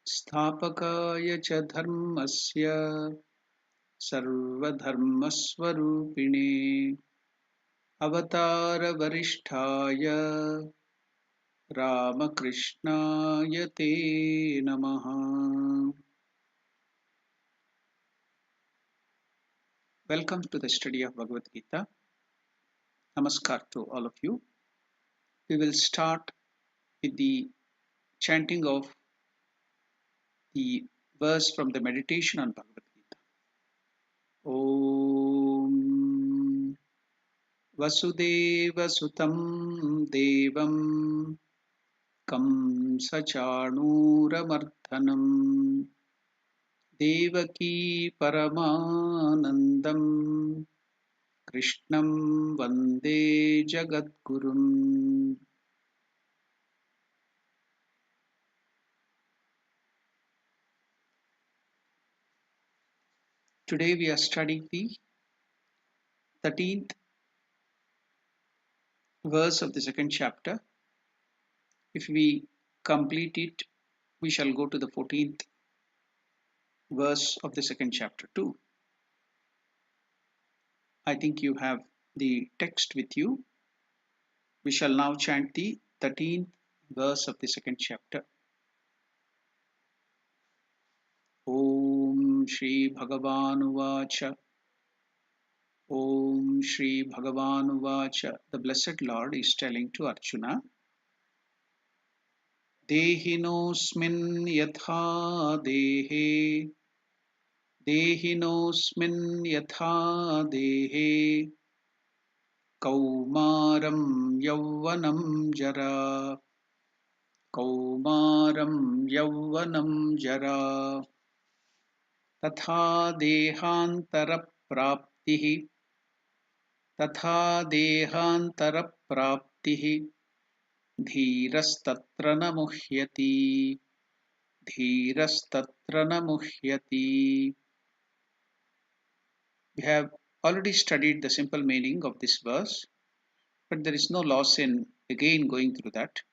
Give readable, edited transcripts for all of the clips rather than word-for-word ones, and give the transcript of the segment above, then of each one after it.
स्थापकाय च धर्मस्य सर्वधर्मस्वरूपिणे अवतारवरिष्ठाय रामकृष्णाय ते नमः. Welcome to the study of Bhagavad Gita. Namaskar to all of you. We will start with the chanting of the verse from the meditation on Bhagavad Gita. Om Vasudeva Sutam Devam Kamsachanuramarthanam Devaki Paramanandam Krishnam Vande Jagadgurum. Today we are studying the 13th verse of the second chapter. If we complete it, we shall go to the 14th verse of the second chapter too. I think you have the text with you. We shall now chant the 13th verse of the second chapter. Om Shri Bhagavan Uvacha. Om Shri Bhagavan Uvacha. The Blessed Lord is telling to Arjuna, Dehinosmin yatha dehe Dehinosmin yatha dehe Kaumaram yauvanam jara Kaumaram yauvanam jara Tatha dehantara praptihi Tatha dehantara praptihi Dhirastatra na muhyati Dhirastatra na muhyati. We have already studied the simple meaning of this verse, but there is no loss in again going through that.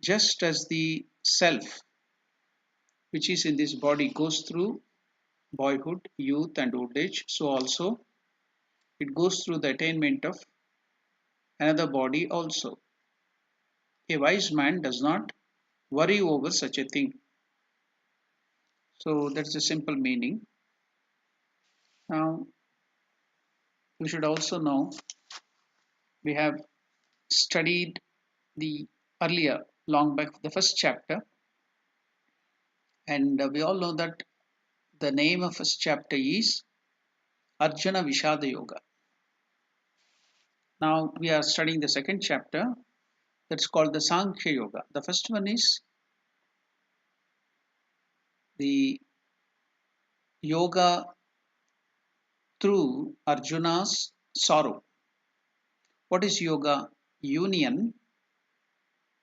Just as the self, which is in this body, goes through boyhood, youth, and old age, so also it goes through the attainment of another body also. A wise man does not worry over such a thing. So that's the simple meaning. Now, we should also know we have studied the earlier, long back, the first chapter, and we all know that the name of first chapter is Arjuna Vishada Yoga. Now we are studying the second chapter, that's called the Sankhya Yoga. The first one is the yoga through Arjuna's sorrow. What is yoga? Union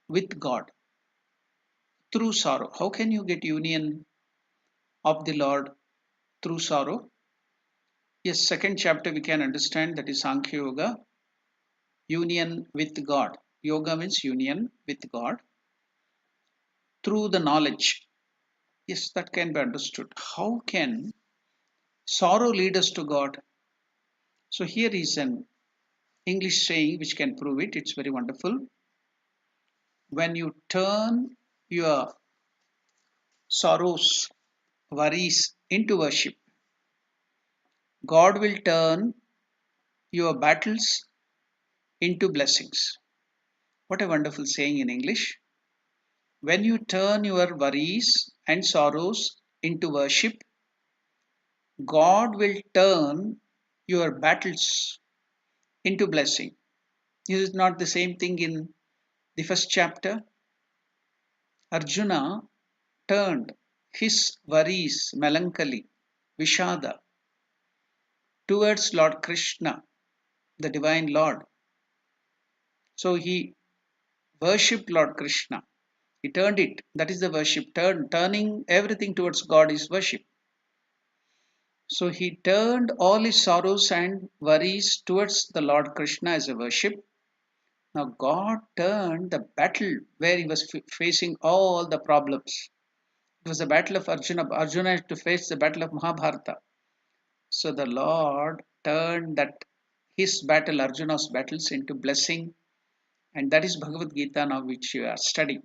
with God through sorrow. How can you get union of the Lord through sorrow? Yes, second chapter we can understand, that is Sankhya Yoga, union with God. Yoga means union with God through the knowledge. Yes, that can be understood. How can sorrow lead us to God? So here is an English saying which can prove it. It's very wonderful. When you turn your sorrows, worries into worship, God will turn your battles into blessings. What a wonderful saying in English. When you turn your worries and sorrows into worship, God will turn your battles into blessing. Is it not the same thing in the first chapter? Arjuna turned his worries, melancholy, Vishada, towards Lord Krishna, the Divine Lord. So he worshipped Lord Krishna. He turned it. That is the worship. Turning everything towards God is worship. So he turned all his sorrows and worries towards the Lord Krishna as a worship. Now, God turned the battle where he was facing all the problems. It was the battle of Arjuna. Arjuna had to face the battle of Mahabharata. So the Lord turned that his battle, Arjuna's battles, into blessing, and that is Bhagavad Gita now, which you are studying.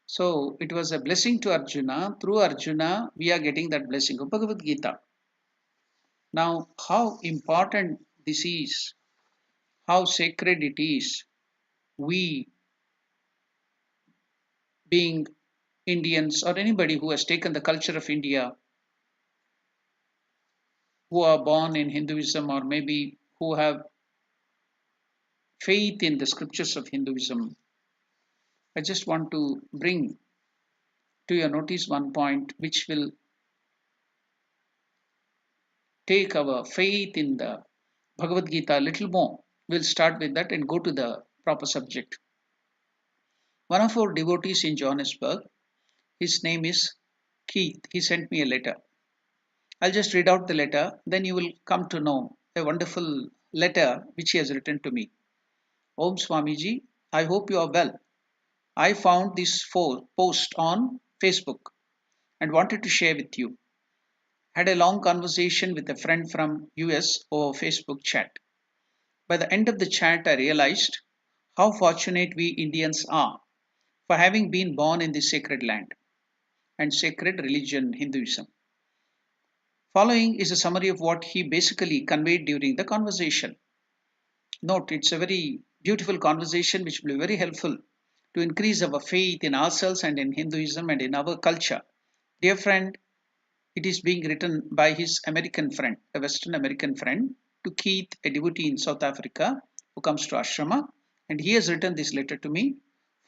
So it was a blessing to Arjuna. Through Arjuna, we are getting that blessing of Bhagavad Gita. Now, how important this is, how sacred it is, we being Indians or anybody who has taken the culture of India, who are born in Hinduism or maybe who have faith in the scriptures of Hinduism, I just want to bring to your notice one point which will take our faith in the Bhagavad Gita a little more. We'll start with that and go to the proper subject. One of our devotees in Johannesburg, his name is Keith, he sent me a letter. I'll just read out the letter, then you will come to know a wonderful letter which he has written to me. Om Swamiji, I hope you are well. I found this post on Facebook and wanted to share with you. Had a long conversation with a friend from US over Facebook chat. By the end of the chat, I realized how fortunate we Indians are for having been born in this sacred land and sacred religion, Hinduism. Following is a summary of what he basically conveyed during the conversation. Note, it's a very beautiful conversation which will be very helpful to increase our faith in ourselves and in Hinduism and in our culture. Dear friend, it is being written by his American friend, a Western American friend, to Keith, a devotee in South Africa who comes to Ashrama, and he has written this letter to me.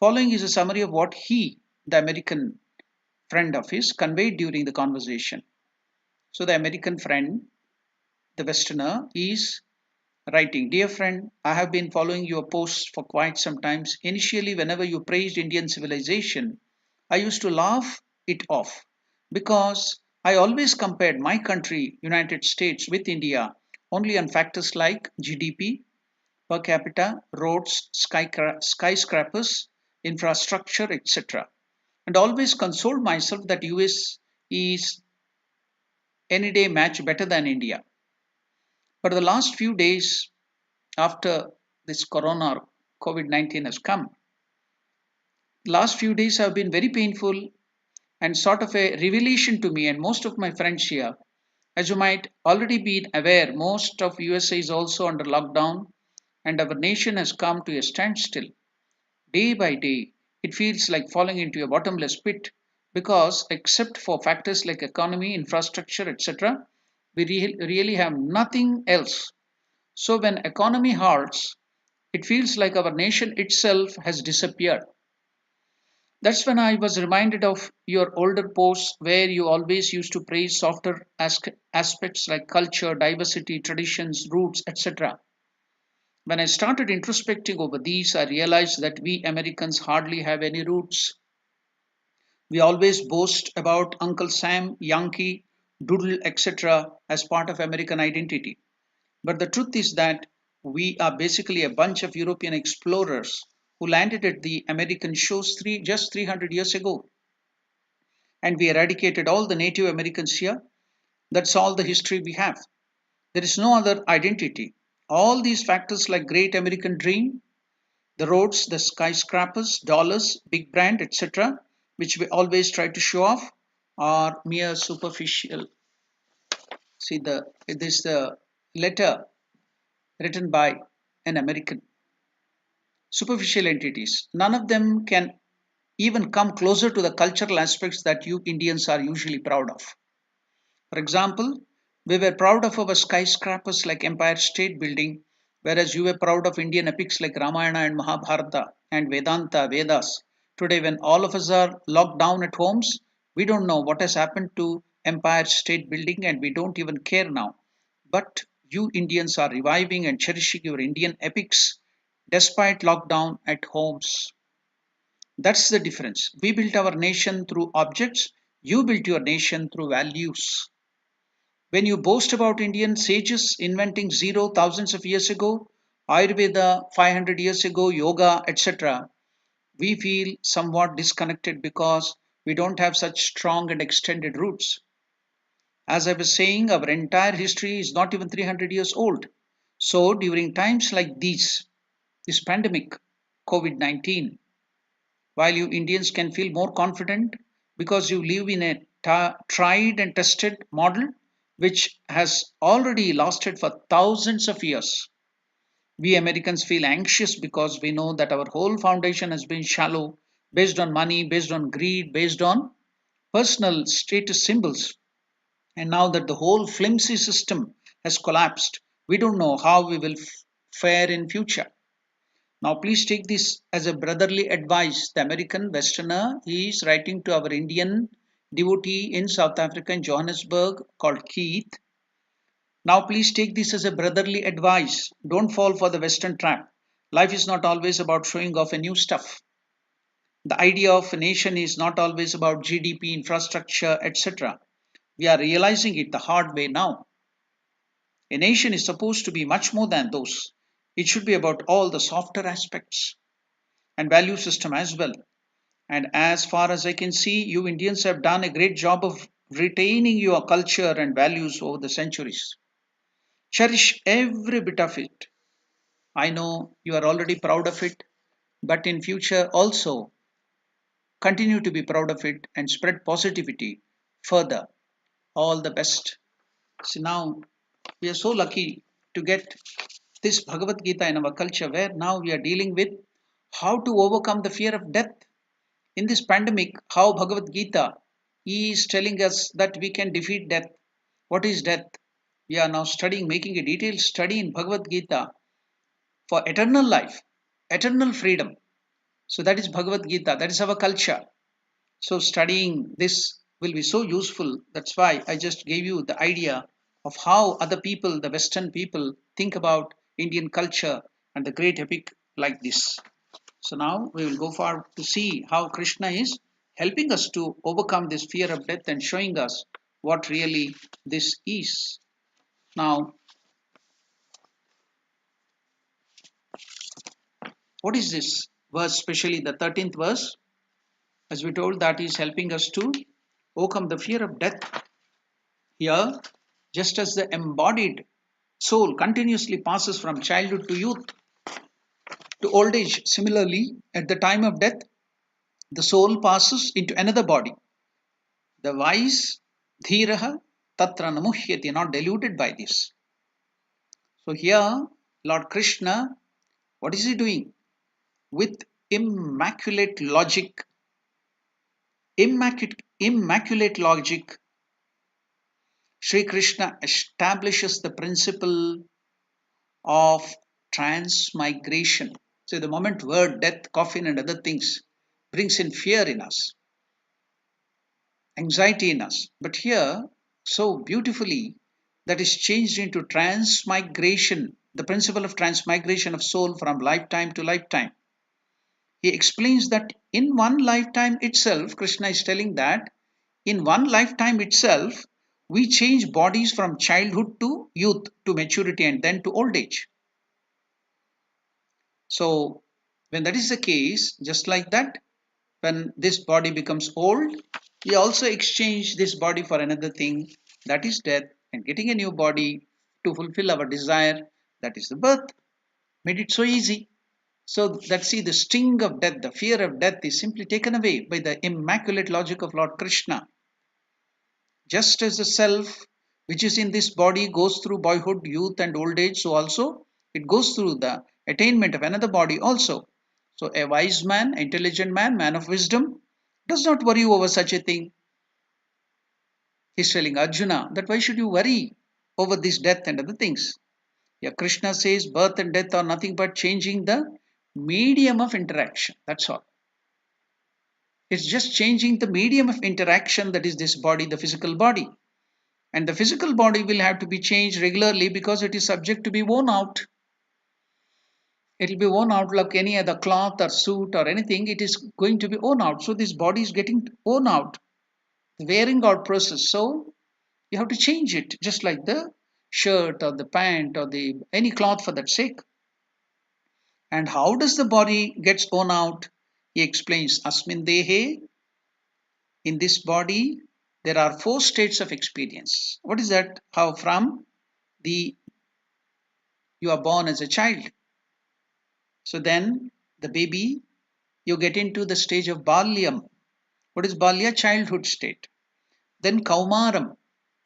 Following is a summary of what he, the American friend of his, conveyed during the conversation. So the American friend, the Westerner, is writing, Dear friend, I have been following your posts for quite some time. Initially, whenever you praised Indian civilization, I used to laugh it off because I always compared my country, United States, with India only on factors like GDP, per capita, roads, skyscrapers, infrastructure, etc. And always consoled myself that US is any day match better than India. But the last few days after this corona COVID-19 has come, last few days have been very painful and sort of a revelation to me and most of my friends here. As you might already be aware, most of USA is also under lockdown and our nation has come to a standstill. Day by day, it feels like falling into a bottomless pit because except for factors like economy, infrastructure, etc., we really have nothing else. So when economy halts, it feels like our nation itself has disappeared. That's when I was reminded of your older posts where you always used to praise softer aspects like culture, diversity, traditions, roots, etc. When I started introspecting over these, I realized that we Americans hardly have any roots. We always boast about Uncle Sam, Yankee, Doodle, etc. as part of American identity. But the truth is that we are basically a bunch of European explorers who landed at the American shores just 300 years ago. And we eradicated all the Native Americans here. That's all the history we have. There is no other identity. All these factors like Great American Dream, the roads, the skyscrapers, dollars, big brand, etc., which we always try to show off, are mere superficial. See, this the letter written by an American. Superficial entities. None of them can even come closer to the cultural aspects that you Indians are usually proud of. For example, we were proud of our skyscrapers like Empire State Building, whereas you were proud of Indian epics like Ramayana and Mahabharata and Vedanta, Vedas. Today, when all of us are locked down at homes, we don't know what has happened to Empire State Building and we don't even care now. But you Indians are reviving and cherishing your Indian epics despite lockdown at homes. That's the difference. We built our nation through objects, you built your nation through values. When you boast about Indian sages inventing zero thousands of years ago, Ayurveda 500 years ago, yoga, etc., we feel somewhat disconnected because we don't have such strong and extended roots. As I was saying, our entire history is not even 300 years old. So, during times like these, this pandemic, COVID 19, while you Indians can feel more confident because you live in a tried and tested model which has already lasted for thousands of years. We Americans feel anxious because we know that our whole foundation has been shallow, based on money, based on greed, based on personal status symbols. And now that the whole flimsy system has collapsed, we don't know how we will fare in future. Now, please take this as a brotherly advice. The American Westerner is writing to our Indian devotee in South Africa in Johannesburg called Keith. Now, please take this as a brotherly advice. Don't fall for the Western trap. Life is not always about showing off a new stuff. The idea of a nation is not always about GDP, infrastructure, etc. We are realizing it the hard way now. A nation is supposed to be much more than those. It should be about all the softer aspects and value system as well. And as far as I can see, you Indians have done a great job of retaining your culture and values over the centuries. Cherish every bit of it. I know you are already proud of it, but in future also continue to be proud of it and spread positivity further. All the best. So now we are so lucky to get this Bhagavad Gita in our culture where now we are dealing with how to overcome the fear of death. In this pandemic, how Bhagavad Gita is telling us that we can defeat death. What is death? We are now studying, making a detailed study in Bhagavad Gita for eternal life, eternal freedom. So that is Bhagavad Gita, that is our culture. So studying this will be so useful. That's why I just gave you the idea of how other people, the Western people, think about Indian culture and the great epic like this. So now we will go forward to see how Krishna is helping us to overcome this fear of death and showing us what really this is. Now, what is this verse, especially the 13th verse? As we told, that is helping us to overcome the fear of death. Here, just as the embodied soul continuously passes from childhood to youth to old age, similarly, at the time of death, the soul passes into another body. The wise, dhiraha, tatra namuhyati, not deluded by this. So here, Lord Krishna, what is he doing? With immaculate logic, immaculate logic, Sri Krishna establishes the principle of transmigration. So the moment word death, coffin, and other things brings in fear in us, anxiety in us. But here, so beautifully, that is changed into transmigration, the principle of transmigration of soul from lifetime to lifetime. He explains that in one lifetime itself, Krishna is telling that in one lifetime itself, we change bodies from childhood to youth to maturity and then to old age. So, when that is the case, just like that, when this body becomes old, we also exchange this body for another thing, that is death, and getting a new body to fulfill our desire, that is the birth. Made it so easy. So that see the sting of death, the fear of death is simply taken away by the immaculate logic of Lord Krishna. Just as the self which is in this body goes through boyhood, youth, and old age, so also it goes through the attainment of another body also. So a wise man, intelligent man, man of wisdom, does not worry over such a thing. He's telling Arjuna that why should you worry over this death and other things? Yeah, Krishna says birth and death are nothing but changing the medium of interaction. That's all. It's just changing the medium of interaction, that is this body, the physical body. And the physical body will have to be changed regularly because it is subject to be worn out. It will be worn out like any other cloth or suit or anything. It is going to be worn out. So this body is getting worn out, the wearing out process. So you have to change it, just like the shirt or the pant or the any cloth for that sake. And how does the body gets worn out? He explains, Asmin Dehe, in this body, there are four states of experience. What is that? How from the you are born as a child. So then the baby, you get into the stage of Balyam. What is Balya? Childhood state. Then Kaumaram.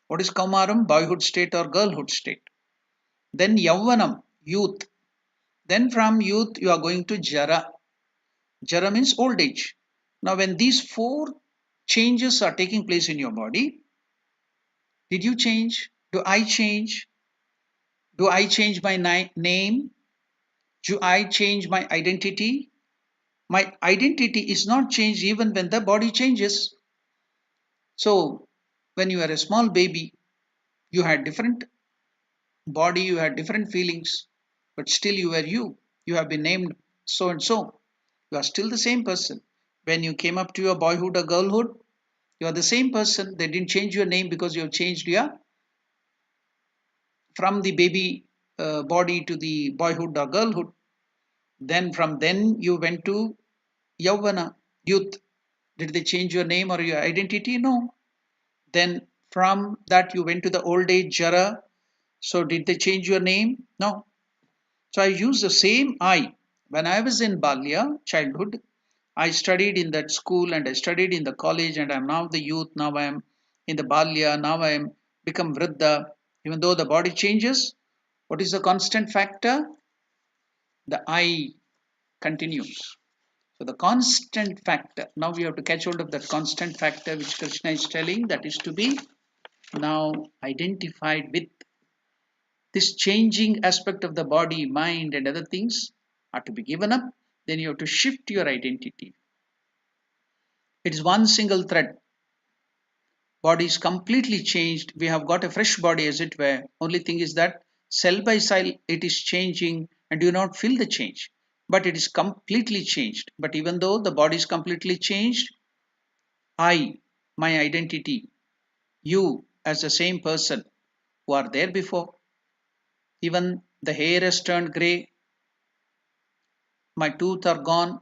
What is Kaumaram? Boyhood state or girlhood state. Then Yavvanam, youth. Then from youth you are going to Jara. Jara means old age. Now when these four changes are taking place in your body, did you change? Do I change? Do I change my name? Do I change my identity? My identity is not changed even when the body changes. So when you are a small baby, you had different body, you had different feelings, but still you were you. You have been named so and so. You are still the same person. When you came up to your boyhood or girlhood, you are the same person. They didn't change your name because you have changed your from the baby body to the boyhood or girlhood. Then from then you went to Yavana, youth. Did they change your name or your identity? No. Then from that you went to the old age Jara. So did they change your name? No. So I use the same I. When I was in Balya, childhood, I studied in that school and I studied in the college and I'm now the youth. Now I am in the Balya. Now I am become Vriddha. Even though the body changes, what is the constant factor? The I continues. So the constant factor. Now we have to catch hold of that constant factor which Krishna is telling, that is to be now identified with this changing aspect of the body, mind, and other things are to be given up. Then you have to shift your identity. It is one single thread. Body is completely changed. We have got a fresh body, as it were. Only thing is that cell by cell it is changing and you do not feel the change. But it is completely changed. But even though the body is completely changed, I, my identity, you as the same person who are there before, even the hair has turned grey, my tooth are gone,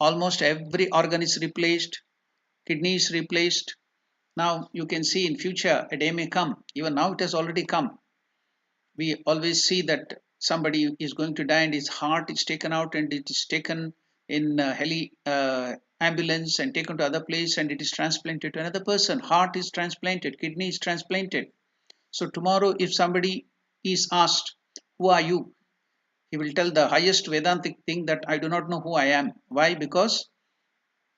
almost every organ is replaced, kidney is replaced. Now you can see in future a day may come, even now it has already come. We always see that somebody is going to die and his heart is taken out and it is taken in a heli ambulance and taken to other place and it is transplanted to another person. Heart is transplanted, kidney is transplanted. So tomorrow if somebody is asked, who are you? He will tell the highest Vedantic thing that I do not know who I am. Why? Because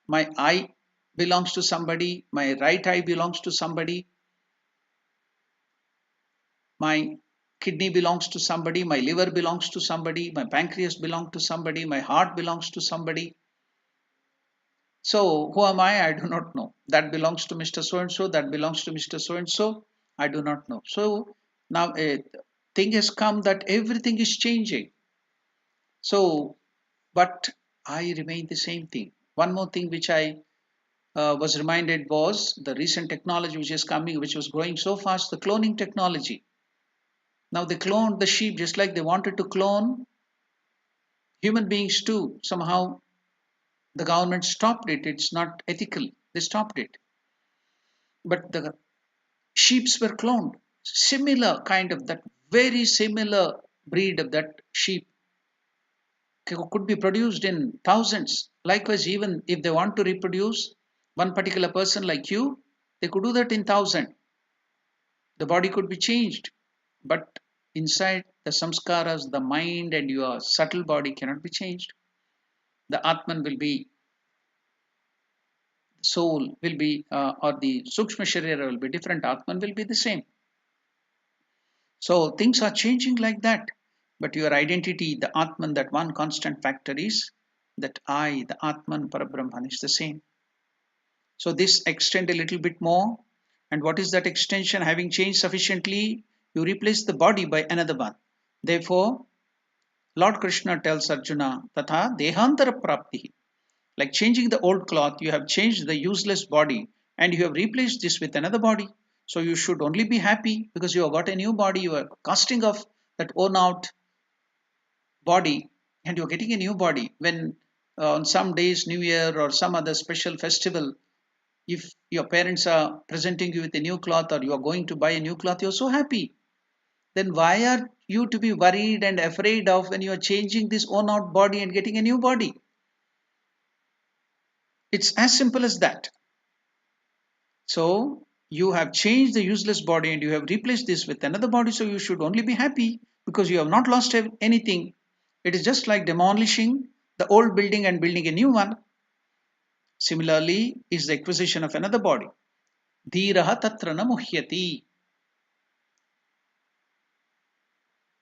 my eye belongs to somebody, my right eye belongs to somebody, my kidney belongs to somebody, my liver belongs to somebody, my pancreas belongs to somebody, my heart belongs to somebody. So who am I? I do not know. That belongs to Mr. So and so, that belongs to Mr. So and so. I do not know. So now a thing has come that everything is changing. So, but I remain the same thing. One more thing which I was reminded was the recent technology which is coming, which was growing so fast, the cloning technology. Now they cloned the sheep just like they wanted to clone human beings too. Somehow the government stopped it. It's not ethical. They stopped it. But the sheeps were cloned. Similar kind of that very similar breed of that sheep could be produced in thousands. Likewise, even if they want to reproduce one particular person like you, they could do that in thousand. The body could be changed, but inside the samskaras, the mind and your subtle body cannot be changed. The Atman will be, soul will be, or the Sukshma Sharira will be different, Atman will be the same. So things are changing like that. But your identity, the Atman, that one constant factor is that I, the Atman, Parabrahman is the same. So this extend a little bit more. And what is that extension? Having changed sufficiently, you replace the body by another one. Therefore, Lord Krishna tells Arjuna, Tatha Dehantara Prapti. Like changing the old cloth, you have changed the useless body and you have replaced this with another body. So you should only be happy because you have got a new body. You are casting off that worn out body and you're getting a new body. When on some days, New Year or some other special festival, if your parents are presenting you with a new cloth or you are going to buy a new cloth, you're so happy. Then why are you to be worried and afraid of when you are changing this worn out body and getting a new body? It's as simple as that. So you have changed the useless body and you have replaced this with another body. So you should only be happy because you have not lost anything. It is just like demolishing the old building and building a new one. Similarly, is the acquisition of another body. Dhiraha tatra na muhyati.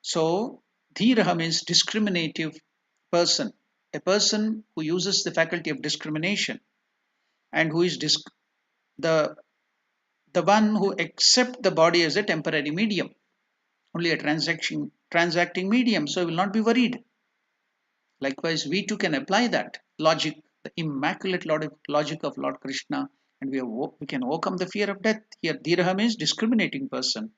So, dhiraha means discriminative person, a person who uses the faculty of discrimination and who is the the one who accept the body as a temporary medium, only a transacting medium. So, he will not be worried. Likewise, we too can apply that logic, the immaculate logic of Lord Krishna, and we can overcome the fear of death. Here, dhiraha means discriminating person.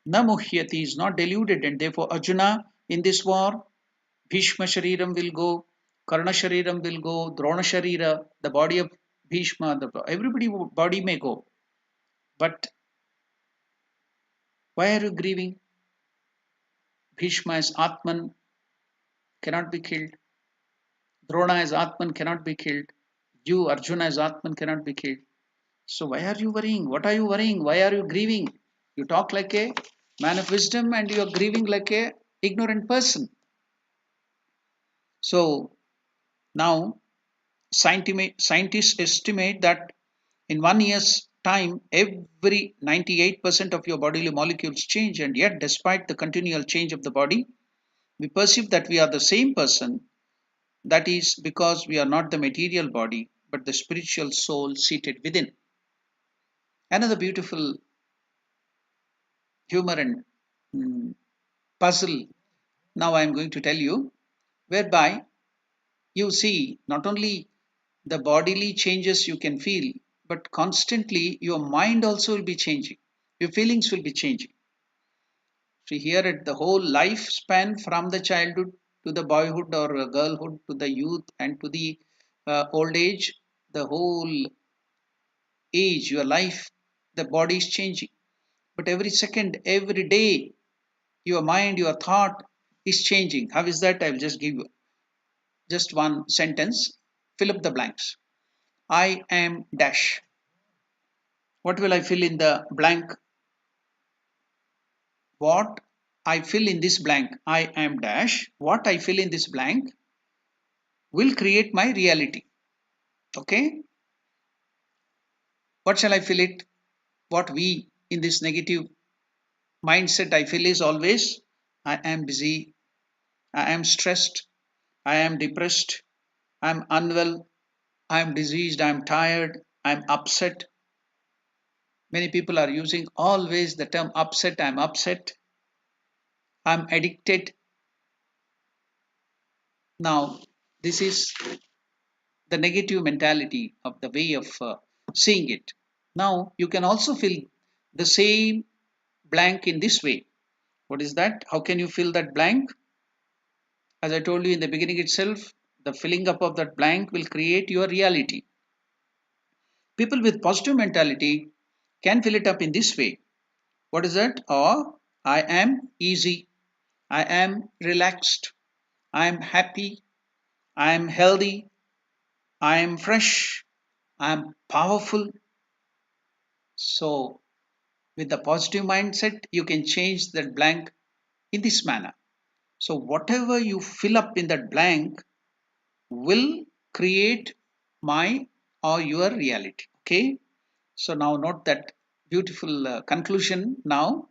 Na muhyati is not deluded, and therefore Arjuna in this war, Bhishma Shariram will go, Karna Shariram will go, Drona Sharira, the body of Bhishma, everybody body may go. But why are you grieving? Bhishma as Atman cannot be killed. Drona as Atman cannot be killed. You, Arjuna as Atman cannot be killed. So why are you worrying? What are you worrying? Why are you grieving? You talk like a man of wisdom and you are grieving like a ignorant person. So now scientists estimate that in 1 year's time, every 98% of your bodily molecules change, and yet, despite the continual change of the body, we perceive that we are the same person. That is because we are not the material body, but the spiritual soul seated within. Another beautiful humor and puzzle now I am going to tell you, whereby you see not only the bodily changes you can feel, but constantly your mind also will be changing. Your feelings will be changing. So here at the whole lifespan from the childhood to the boyhood or girlhood to the youth and to the old age, the whole age, your life, the body is changing. But every second, every day, your mind, your thought is changing. How is that? I will just give you just one sentence. Fill up the blanks. I am dash. What will I fill in the blank? What I fill in this blank, I am dash. What I fill in this blank will create my reality. Okay? What shall I fill it? What we in this negative mindset I feel is always I am busy, I am stressed, I am depressed, I am unwell, I am diseased, I am tired, I am upset. Many people are using always the term upset, I am upset, I am addicted. Now, this is the negative mentality of the way of seeing it. Now, you can also fill the same blank in this way. What is that? How can you fill that blank? As I told you in the beginning itself, the filling up of that blank will create your reality. People with positive mentality can fill it up in this way. What is that? Or I am easy, I am relaxed, I am happy, I am healthy, I am fresh, I am powerful. So, with the positive mindset, you can change that blank in this manner. So, whatever you fill up in that blank will create my or your reality. Okay. So, now note that beautiful conclusion. Now,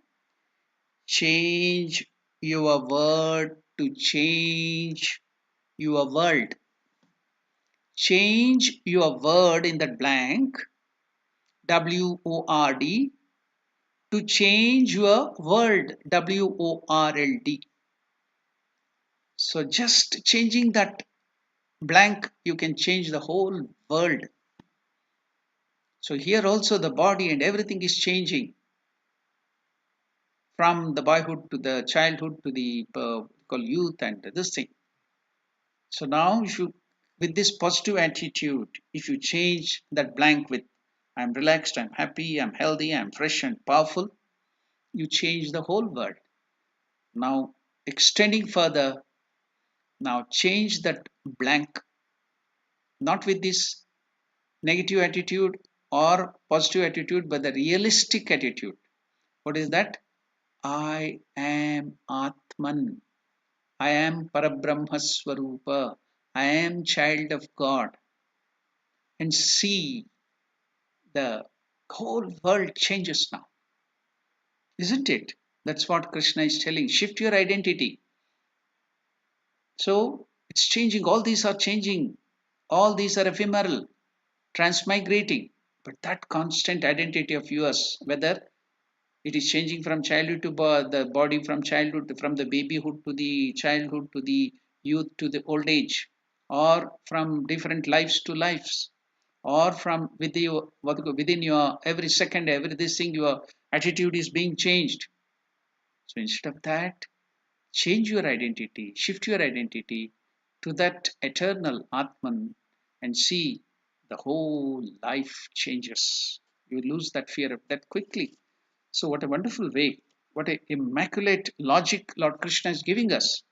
change your word to change your world. Change your word in that blank, WORD, to change your world, WORLD. So just changing that blank, you can change the whole world. So here also the body and everything is changing from the boyhood to the childhood to the called youth and this thing. So now, with this positive attitude, if you change that blank with I'm relaxed, I'm happy, I'm healthy, I'm fresh and powerful, you change the whole world. Now, extending further, now change that blank, not with this negative attitude or positive attitude, but the realistic attitude. What is that? I am Atman. I am Parabrahma Swarupa. I am child of God. And see, the whole world changes now, isn't it? That's what Krishna is telling. Shift your identity. So it's changing. All these are changing. All these are ephemeral, transmigrating. But that constant identity of yours, whether it is changing from childhood to the body, from childhood from the babyhood to the childhood to the youth to the old age, or from different lives to lives, or from within your every second, every this thing, your attitude is being changed. So instead of that, change your identity, shift your identity to that eternal Atman, and see the whole life changes. You lose that fear of death quickly. So, what a wonderful way, what a immaculate logic Lord Krishna is giving us.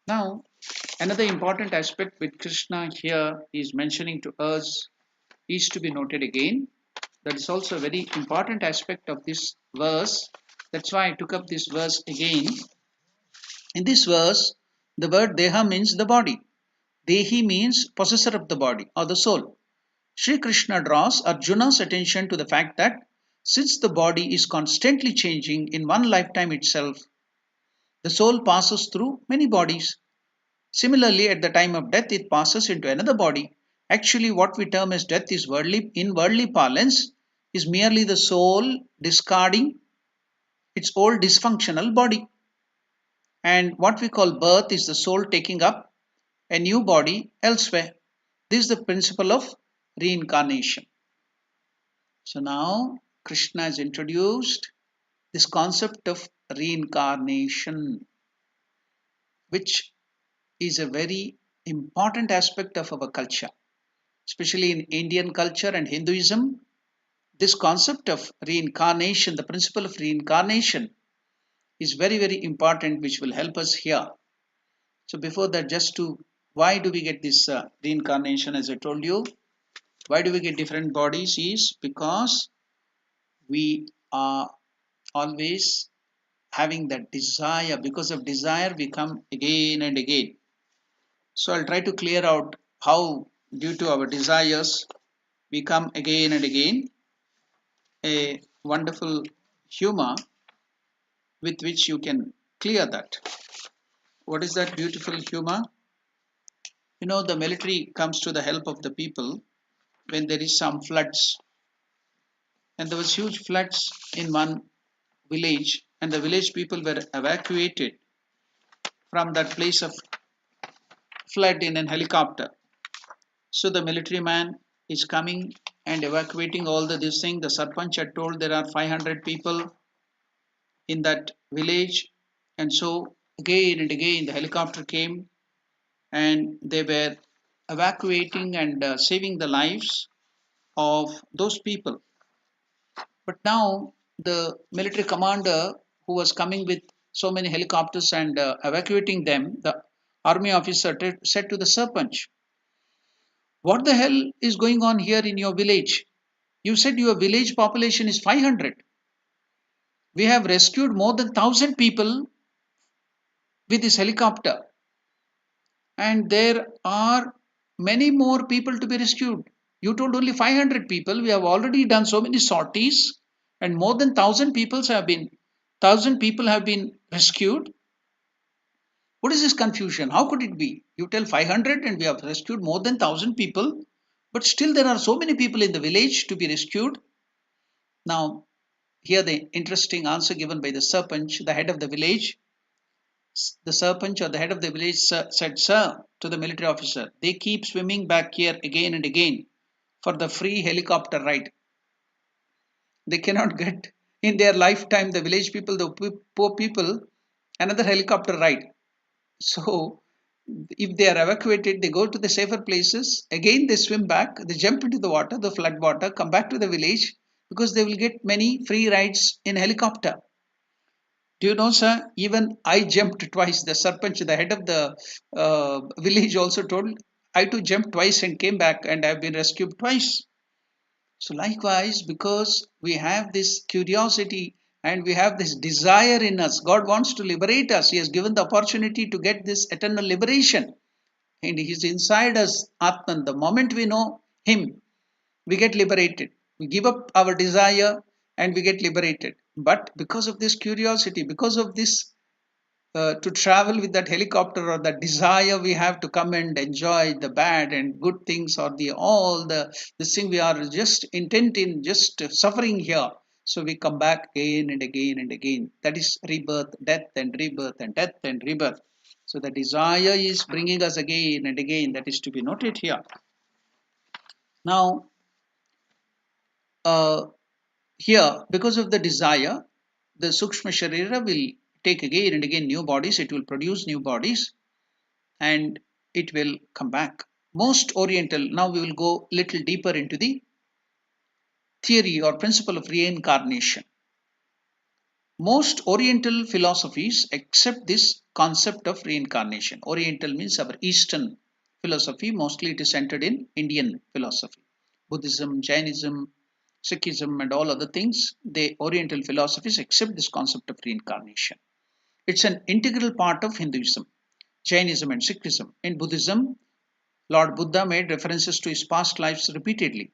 Now, another important aspect which Krishna here is mentioning to us is to be noted again. That is also a very important aspect of this verse. That's why I took up this verse again. In this verse, the word Deha means the body. Dehi means possessor of the body or the soul. Sri Krishna draws Arjuna's attention to the fact that since the body is constantly changing in one lifetime itself, the soul passes through many bodies. Similarly, at the time of death, it passes into another body. Actually, what we term as death is in worldly parlance, is merely the soul discarding its old dysfunctional body. And what we call birth is the soul taking up a new body elsewhere. This is the principle of reincarnation. So now Krishna has introduced this concept of reincarnation, which is a very important aspect of our culture, especially in Indian culture and Hinduism. This concept of reincarnation, the principle of reincarnation, is very, very important, which will help us here. So, before that, just to why do we get this reincarnation? As I told you, why do we get different bodies? Is because we are always having that desire. Because of desire, we come again and again. So I'll try to clear out how, due to our desires, we come again and again. A wonderful humor with which you can clear that. What is that beautiful humor? You know, the military comes to the help of the people when there is some floods, and there was huge floods in one village, and the village people were evacuated from that place of flood in an helicopter. So the military man is coming and evacuating all this thing. The Sarpanch had told there are 500 people in that village. And so again and again the helicopter came and they were evacuating and saving the lives of those people. But now the military commander who was coming with so many helicopters and evacuating them, the army officer said to the Sarpanch, what the hell is going on here in your village? You said your village population is 500. We have rescued more than 1,000 people with this helicopter, and there are many more people to be rescued. You told only 500 people. We have already done so many sorties, and more than 1,000 people have been rescued. What is this confusion? How could it be? You tell 500 and we have rescued more than 1,000 people, but still there are so many people in the village to be rescued. Now, here the interesting answer given by the Sarpanch, the head of the village. The Sarpanch or the head of the village said, sir, to the military officer, they keep swimming back here again and again for the free helicopter ride. They cannot get in their lifetime, the village people, the poor people, another helicopter ride. So If they are evacuated, they go to the safer places. Again, they swim back, they jump into the water, the flood water, come back to the village because they will get many free rides in helicopter. Do you know, sir? Even I jumped twice. The Sarpanch, the head of the village, also told I too jumped twice and came back, and I've been rescued twice. So, likewise, because we have this curiosity and we have this desire in us, God wants to liberate us. He has given the opportunity to get this eternal liberation, and He is inside us, Atman. The moment we know Him, we get liberated. We give up our desire and we get liberated. But because of this curiosity, because of this to travel with that helicopter, or the desire we have to come and enjoy the bad and good things, or the all the this thing, we are just intent in just suffering here. So we come back again and again and again. That is rebirth, death, and rebirth, and death and rebirth. So the desire is bringing us again and again. That is to be noted here. Now, uh, here, because of the desire, the Sukshma Sharira will take again and again new bodies. It will produce new bodies and it will come back. Most Oriental, now we will go little deeper into the theory or principle of reincarnation. Most Oriental philosophies accept this concept of reincarnation. Oriental means our Eastern philosophy, mostly it is centered in Indian philosophy. Buddhism, Jainism, Sikhism, and all other things, the Oriental philosophies accept this concept of reincarnation. It's an integral part of Hinduism, Jainism, and Sikhism. In Buddhism, Lord Buddha made references to his past lives repeatedly.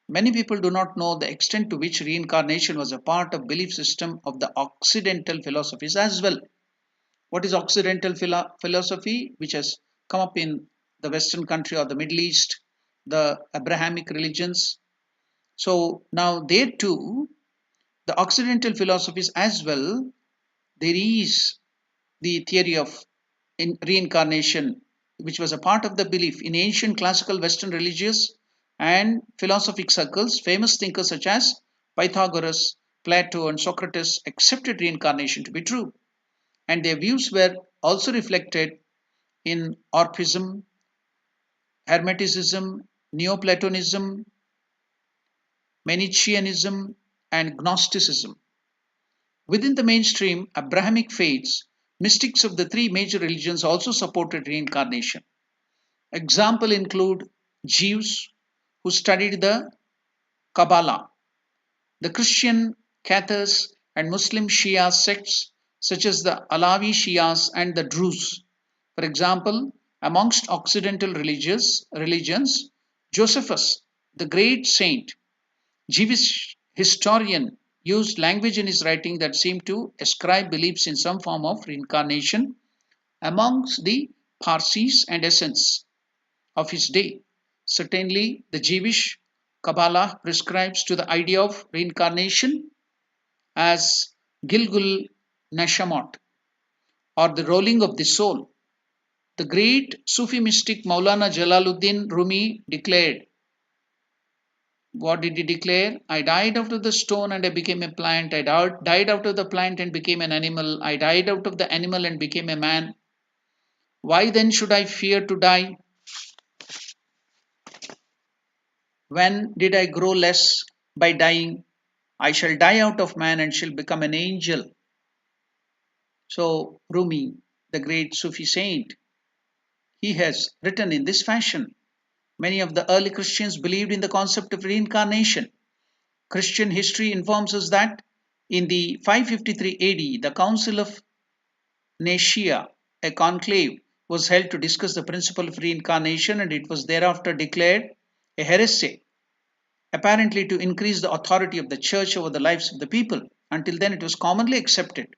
Many people do not know the extent to which reincarnation was a part of belief system of the Occidental philosophies as well. What is Occidental philosophy, which has come up in the Western country or the Middle East, the Abrahamic religions? So now there too, the Occidental philosophies as well, there is the theory of reincarnation, which was a part of the belief in ancient classical Western religious and philosophic circles. Famous thinkers such as Pythagoras, Plato, and Socrates accepted reincarnation to be true, and their views were also reflected in Orphism, Hermeticism, Neoplatonism, Manichaeism, and Gnosticism. Within the mainstream Abrahamic faiths, mystics of the three major religions also supported reincarnation. Examples include Jews who studied the Kabbalah, the Christian Cathars and Muslim Shia sects such as the Alawi Shias and the Druze. For example, amongst Occidental religions, Josephus, the great saint, Jewish historian, used language in his writing that seemed to ascribe beliefs in some form of reincarnation amongst the Parsis and Essenes of his day. Certainly, the Jewish Kabbalah prescribes to the idea of reincarnation as Gilgul Neshamot, or the rolling of the soul. The great Sufi mystic Maulana Jalaluddin Rumi declared, what did he declare? I died out of the stone and I became a plant. I died out of the plant and became an animal. I died out of the animal and became a man. Why then should I fear to die? When did I grow less by dying? I shall die out of man and shall become an angel. So, Rumi, the great Sufi saint, he has written in this fashion. Many of the early Christians believed in the concept of reincarnation. Christian history informs us that in the 553 AD, the Council of Nicaea, a conclave, was held to discuss the principle of reincarnation, and it was thereafter declared a heresy, apparently to increase the authority of the church over the lives of the people. Until then, it was commonly accepted.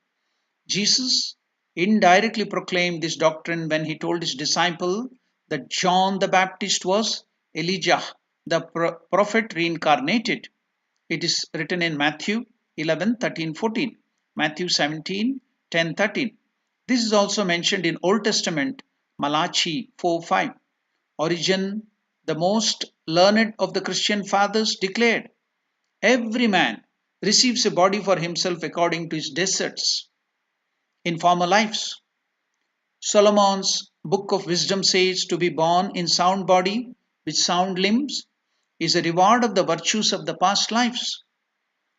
Jesus indirectly proclaimed this doctrine when he told his disciple that John the Baptist was Elijah, the prophet reincarnated. It is written in Matthew 11:13-14, Matthew 17:10-13. This is also mentioned in Old Testament, Malachi 4:5. Origen, the most learned of the Christian fathers, declared, every man receives a body for himself according to his deserts in former lives. Solomon's Book of Wisdom says to be born in sound body with sound limbs is a reward of the virtues of the past lives.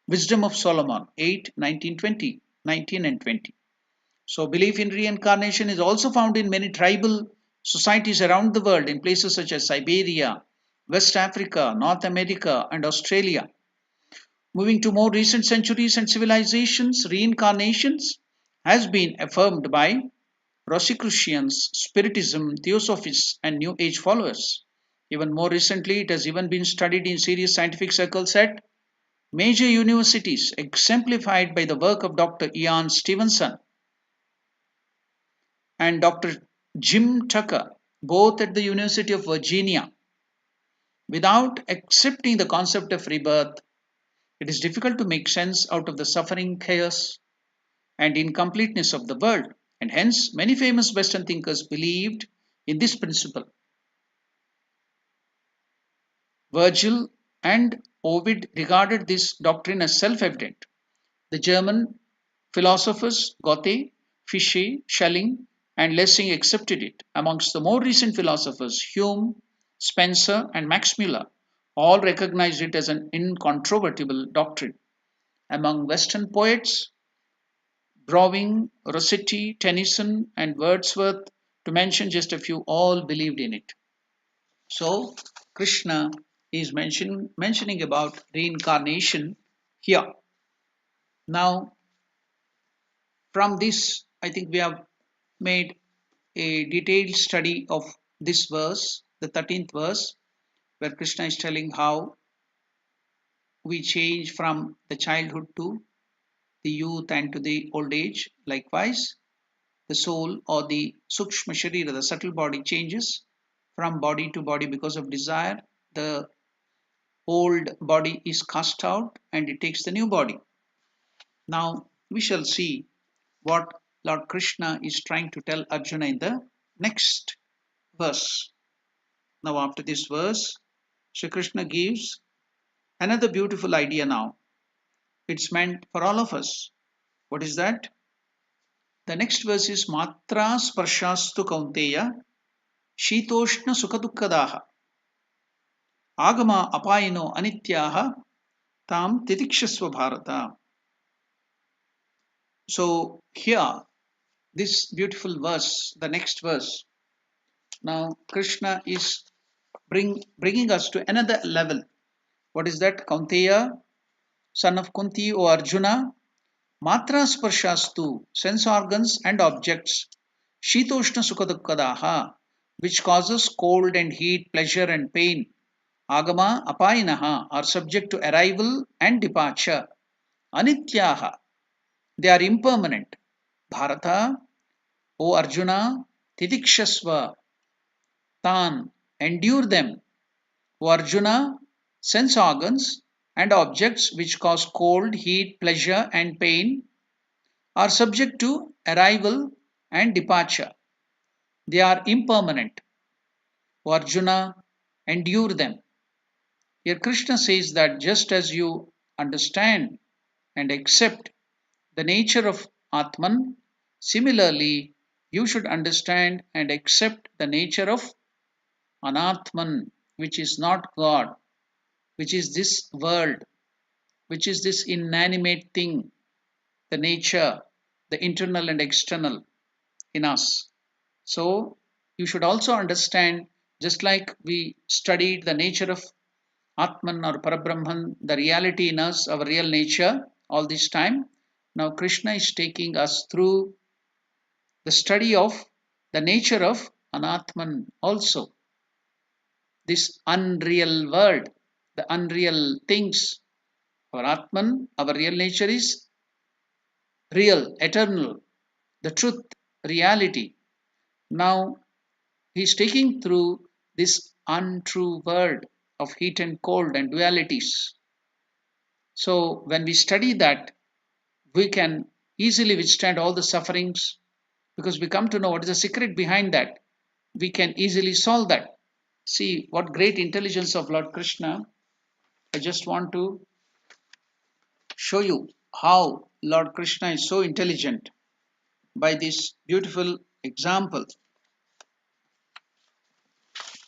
Wisdom of Solomon 8, 19, 20, 19 and 20. So belief in reincarnation is also found in many tribal societies around the world in places such as Siberia, West Africa, North America and Australia. Moving to more recent centuries and civilizations, reincarnations has been affirmed by Rosicrucians, Spiritism, Theosophists, and New Age followers. Even more recently, it has even been studied in serious scientific circles at major universities, exemplified by the work of Dr. Ian Stevenson and Dr. Jim Tucker, both at the University of Virginia. Without accepting the concept of rebirth, it is difficult to make sense out of the suffering, chaos, and incompleteness of the world, and hence many famous Western thinkers believed in this principle. Virgil and Ovid regarded this doctrine as self-evident. The German philosophers Goethe, Fichte, Schelling, and Lessing accepted it. Amongst the more recent philosophers, Hume, Spencer, and Max Muller all recognized it as an incontrovertible doctrine. Among Western poets, Browning, Rossetti, Tennyson, and Wordsworth, to mention just a few, all believed in it. So, Krishna is mentioning about reincarnation here. Now, from this, I think we have made a detailed study of this verse, the 13th verse, where Krishna is telling how we change from the childhood to the youth and to the old age. Likewise, the soul or the sukshma sharira, the subtle body, changes from body to body because of desire. The old body is cast out and it takes the new body. Now we shall see what Lord Krishna is trying to tell Arjuna in the next verse. Now after this verse, Sri Krishna gives another beautiful idea now. It's meant for all of us. What is that? The next verse is Matra Sparshastu Kaunteya Shitoshna Sukadukkadaha Agama Apayino Anityaha Tam Titikshasva Bharata. So here, this beautiful verse, the next verse, now Krishna is bringing us to another level. What is that? Kaunteya, son of Kunti, O Arjuna, Matra Sparshastu, sense organs and objects, Shitoshna Sukadukkadaha, which causes cold and heat, pleasure and pain, Agama Apayinaha, are subject to arrival and departure, Anityaha, they are impermanent. Bharata, O Arjuna, Titikshasva, Tan, endure them. O Arjuna, sense organs and objects which cause cold, heat, pleasure, and pain are subject to arrival and departure. They are impermanent. O Arjuna, endure them. Here Krishna says that just as you understand and accept the nature of Atman, similarly, you should understand and accept the nature of Anatman, which is not God, which is this world, which is this inanimate thing, the nature, the internal and external in us. So, you should also understand, just like we studied the nature of Atman or Parabrahman, the reality in us, our real nature, all this time. Now, Krishna is taking us through the study of the nature of Anatman also. This unreal world, the unreal things. Our Atman, our real nature is real, eternal, the truth, reality. Now, he is taking through this untrue world of heat and cold and dualities. So, when we study that, we can easily withstand all the sufferings because we come to know what is the secret behind that. We can easily solve that. See what great intelligence of Lord Krishna. I just want to show you how Lord Krishna is so intelligent by this beautiful example.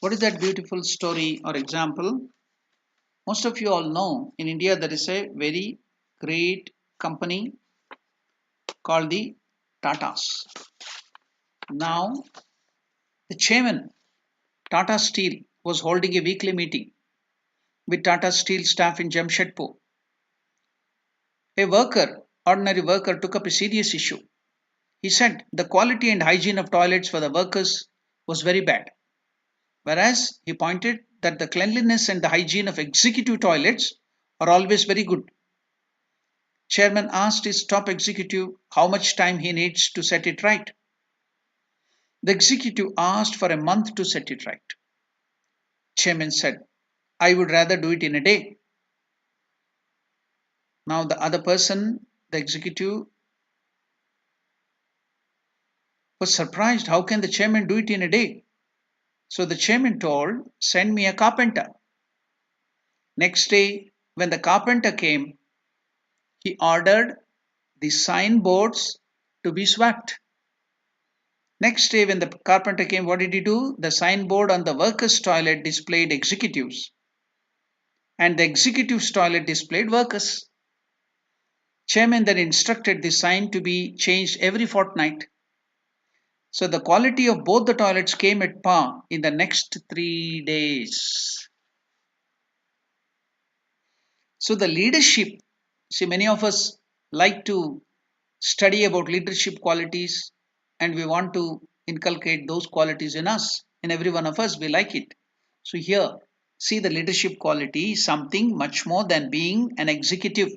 What is that beautiful story or example? Most of you all know in India there is a very great company called the Tatas. Now, the chairman, Tata Steel, was holding a weekly meeting with Tata Steel staff in Jamshedpur. A ordinary worker, took up a serious issue. He said the quality and hygiene of toilets for the workers was very bad, whereas he pointed that the cleanliness and the hygiene of executive toilets are always very good. Chairman asked his top executive how much time he needs to set it right. The executive asked for a month to set it right. Chairman said, I would rather do it in a day. Now the other person, the executive, was surprised. How can the chairman do it in a day? So the chairman told, send me a carpenter. Next day, when the carpenter came, he ordered the signboards to be swapped. Next day, when the carpenter came, what did he do? The signboard on the workers' toilet displayed executives, and the executives' toilet displayed workers. Chairman then instructed the sign to be changed every fortnight. So the quality of both the toilets came at par in the next 3 days. So the leadership, see, many of us like to study about leadership qualities and we want to inculcate those qualities in us. In every one of us, we like it. So here, see, the leadership quality is something much more than being an executive.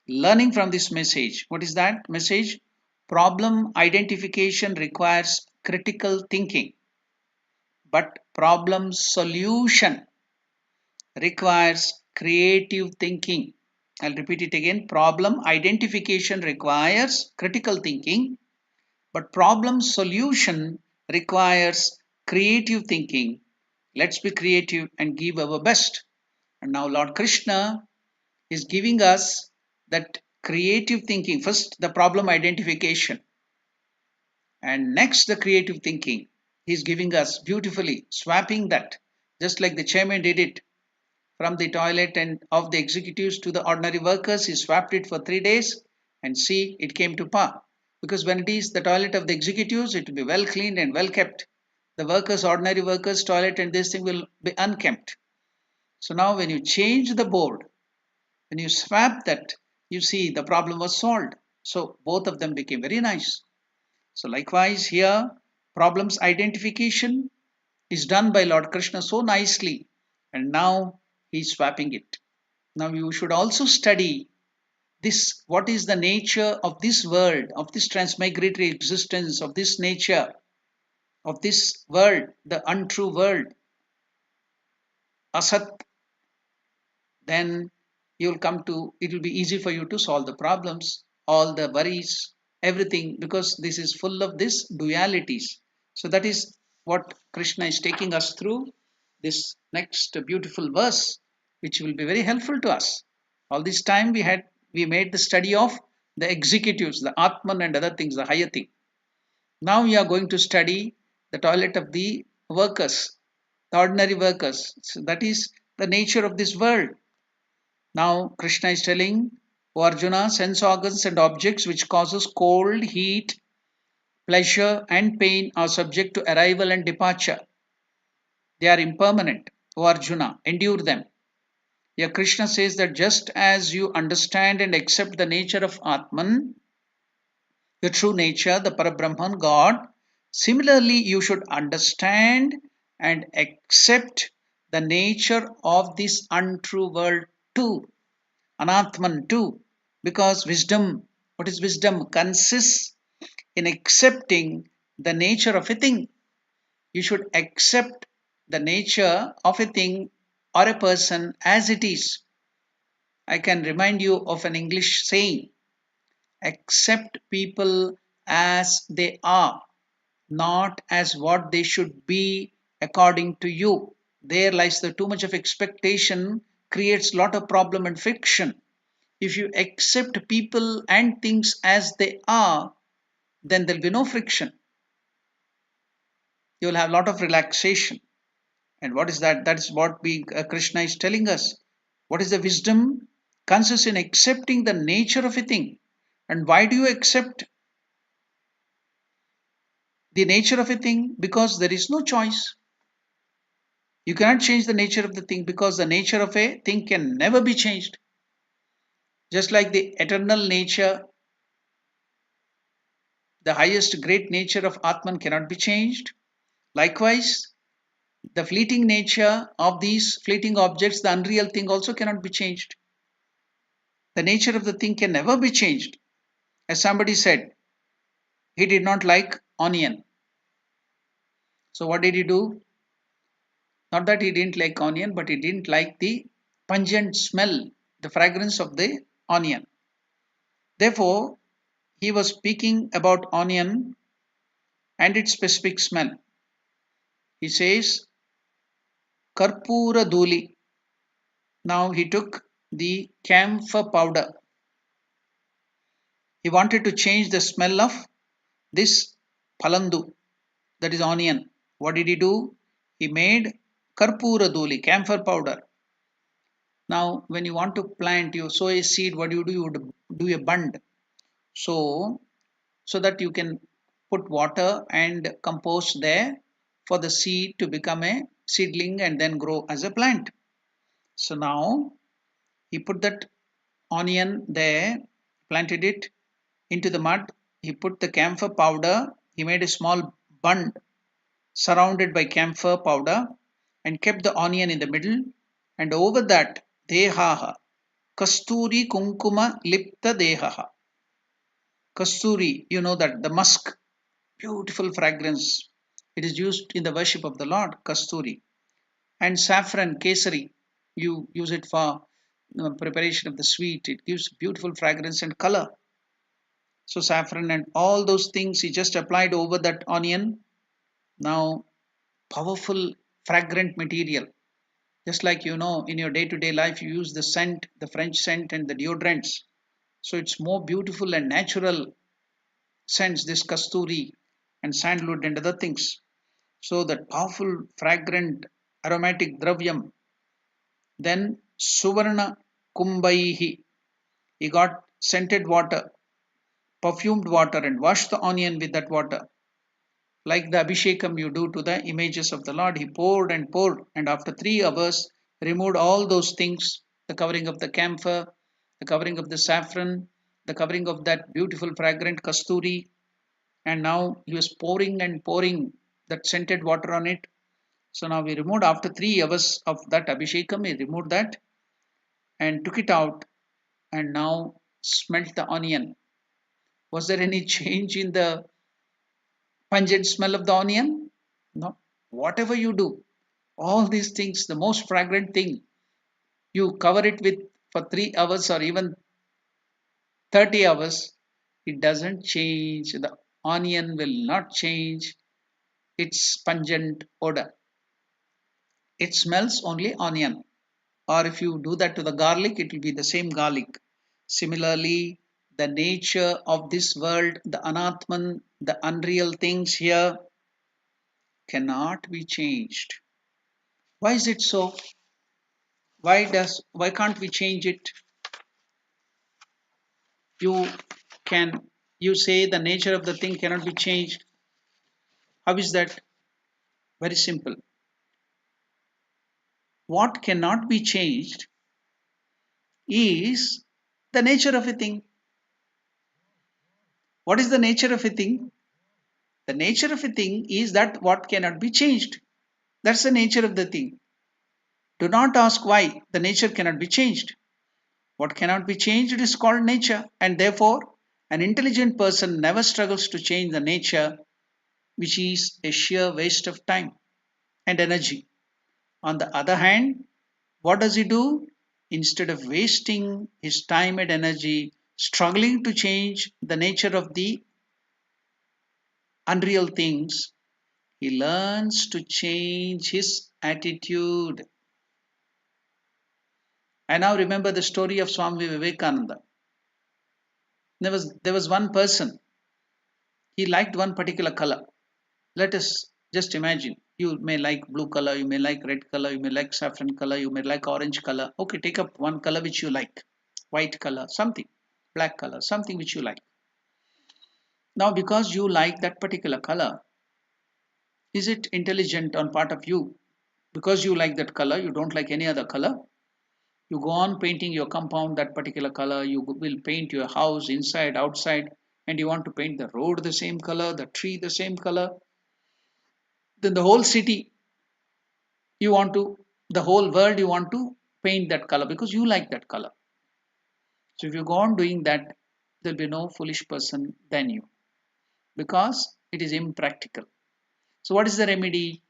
Learning from this message, what is that message? Problem identification requires critical thinking, but problem solution requires creative thinking. I'll repeat it again. Problem identification requires critical thinking, but problem solution requires creative thinking. Let's be creative and give our best. And now Lord Krishna is giving us that creative thinking. First, the problem identification, and next, the creative thinking. He's giving us beautifully, swapping that, just like the chairman did it from the toilet and of the executives to the ordinary workers. He swapped it for 3 days, and see, it came to par. Because when it is the toilet of the executives, it will be well cleaned and well kept. The workers, ordinary workers' toilet and this thing will be unkempt. So now when you change the board, when you swap that, you see the problem was solved. So both of them became very nice. So likewise here, problems identification is done by Lord Krishna so nicely, and now he is swapping it. Now you should also study this, what is the nature of this world, of this transmigratory existence, of this nature, of this world, the untrue world, asat. Then you'll come to, it will be easy for you to solve the problems, all the worries, everything, because this is full of this dualities. So that is what Krishna is taking us through this next beautiful verse, which will be very helpful to us. All this time we made the study of the executives, the Atman and other things, the higher thing. Now we are going to study the toilet of the workers, the ordinary workers. So that is the nature of this world. Now Krishna is telling, O Arjuna, sense organs and objects which causes cold, heat, pleasure and pain are subject to arrival and departure. They are impermanent. O Arjuna, endure them. Here Krishna says that just as you understand and accept the nature of Atman, your true nature, the Parabrahman, God, similarly you should understand and accept the nature of this untrue world too. Anatman too, because wisdom, what is wisdom? Consists in accepting the nature of a thing. You should accept the nature of a thing or a person as it is. I can remind you of an English saying, accept people as they are, not as what they should be according to you. There lies the too much of expectation creates lot of problem and friction. If you accept people and things as they are, then there'll be no friction. You will have a lot of relaxation. And what is that? That is what Krishna is telling us. What is the wisdom? Consists in accepting the nature of a thing. And why do you accept the nature of a thing? Because there is no choice. You cannot change the nature of the thing because the nature of a thing can never be changed. Just like the eternal nature, the highest great nature of Atman cannot be changed. Likewise, the fleeting nature of these fleeting objects, the unreal thing also cannot be changed. The nature of the thing can never be changed. As somebody said, he did not like onion. So what did he do? Not that he didn't like onion, but he didn't like the pungent smell, the fragrance of the onion. Therefore, he was speaking about onion and its specific smell. He says, Karpura Duli. Now he took the camphor powder. He wanted to change the smell of this palandu, that is onion. What did he do? He made Karpura Duli, camphor powder. Now, when you want to plant, you sow a seed, what do? You would do a bund. So that you can put water and compost there for the seed to become a seedling and then grow as a plant. So now he put that onion there, planted it into the mud. He put the camphor powder. He made a small bund surrounded by camphor powder and kept the onion in the middle. And over that, dehaha, kasturi kunkuma lipta dehaha. Kasturi, you know that the musk, beautiful fragrance. It is used in the worship of the Lord, kasturi. And saffron, kesari, you use it for preparation of the sweet. It gives beautiful fragrance and color. So saffron and all those things he just applied over that onion. Now powerful fragrant material. Just like in your day-to-day life you use the scent, the French scent and the deodorants. So it's more beautiful and natural scents, this kasturi and sandalwood and other things. So that powerful fragrant aromatic dravyam. Then suvarna kumbaihi. He got scented water, perfumed water and washed the onion with that water. Like the abhishekam you do to the images of the Lord, he poured and after 3 hours removed all those things, the covering of the camphor, the covering of the saffron, the covering of that beautiful fragrant kasturi, and now he was pouring and pouring that scented water on it. So now we removed after 3 hours of that abhishekam, he removed that and took it out and now smelt the onion. Was there any change in the pungent smell of the onion? No. Whatever you do, all these things, the most fragrant thing, you cover it with for 3 hours or even 30 hours, it doesn't change. The onion will not change its pungent odor. It smells only onion. Or if you do that to the garlic, it will be the same garlic. Similarly, the nature of this world, the anatman, the unreal things here cannot be changed. Why is it so? Why can't we change it? You can you say the nature of the thing cannot be changed. How is that? Very simple. What cannot be changed is the nature of a thing. What is the nature of a thing? The nature of a thing is that what cannot be changed. That's the nature of the thing. Do not ask why the nature cannot be changed. What cannot be changed is called nature, and therefore, an intelligent person never struggles to change the nature, which is a sheer waste of time and energy. On the other hand, what does he do? Instead of wasting his time and energy struggling to change the nature of the unreal things, he learns to change his attitude. I now remember the story of Swami Vivekananda. There was one person, he liked one particular color. Let us Just imagine, you may like blue color, you may like red color, you may like saffron color, you may like orange color. Okay, take up one color which you like, white color, something, black color, something which you like. Now, because you like that particular color, is it intelligent on part of you? Because you like that color, you don't like any other color. You go on painting your compound that particular color. You will paint your house inside, outside, and you want to paint the road the same color, the tree the same color. Then the whole city, you want to, the whole world, you want to paint that color because you like that color. So if you go on doing that, there'll be no foolish person than you because it is impractical. So what is the remedy?